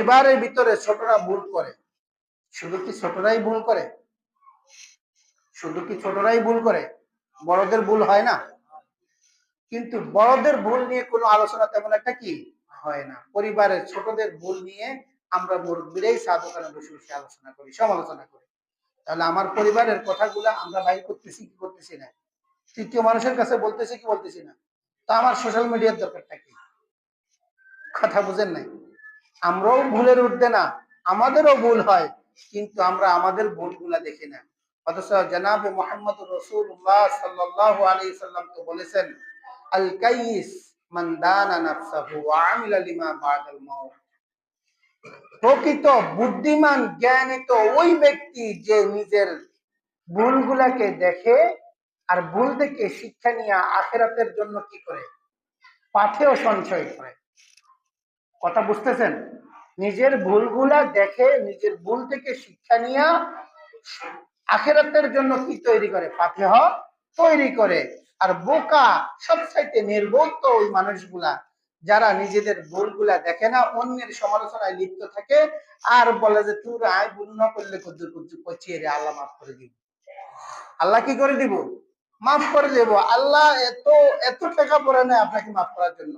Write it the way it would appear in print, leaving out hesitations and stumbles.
পরিবারের ভিতরে ছোটরা ভুল করে। শুধু কি ছোটরাই ভুল করে? শুধু কি ছোটরাই ভুল করে? বড়দের ভুল হয় না? কিন্তু বড়দের ভুল নিয়ে কোনো আলোচনা তেমন একটা কি হয় না। পরিবারের ছোটদের ভুল নিয়ে আমরা মুরব্বীরাই চা দোকানে বসে বসে আলোচনা করি, সমালোচনা করি। তাহলে আমার পরিবারের কথাগুলা আমরা বাইর করতেছি কি করতেছি না? তৃতীয় মানুষের কাছে বলতেছি কি বলতেছি না? তো আমার সোশ্যাল মিডিয়ার দরকারটা কি? কথা বুঝেন নাই? আমরাও ভুলের ঊর্ধ্বে না, আমাদেরও ভুল হয়, কিন্তু আমরা আমাদের ভুলগুলা দেখি না। অথচ জনাবে মুহাম্মদ রাসূলুল্লাহ সাল্লাল্লাহু আলাইহি সাল্লাম তো বলেছেন, আল কাইয়িস মান দানা নাফসাহু ওয়া আমিলা লিমা বাদাল মাউত। প্রকৃত বুদ্ধিমান জ্ঞানী তো ওই ব্যক্তি যে নিজের ভুলগুলাকে দেখে আর ভুল থেকে শিক্ষা নিয়ে আখিরাতের জন্য কি করে, পাথেয় সঞ্চয় করে। কথা বুঝতেছেন? নিজের ভুলগুলা দেখে নিজের ভুল থেকে শিক্ষা নিয়ে আখিরাতের জন্য কি তৈরি করে, পাথেহ তৈরি করে। আর বোকা সবচাইতে নির্বোধ তো ওই মানুষগুলা যারা নিজেদের ভুলগুলা দেখে না, অন্যের সমালোচনায় লিপ্ত থাকে আর বলে যে তুই আয় ভুল না করলে কুদ্দুর কুদ্দুর করছি রে, আল্লাহ মাফ করে দিব। আল্লাহ কি করে দিব? মাফ করে দেব। আল্লাহ এত এত টাকা পড়ে নেয় আপনাকে মাফ করার জন্য।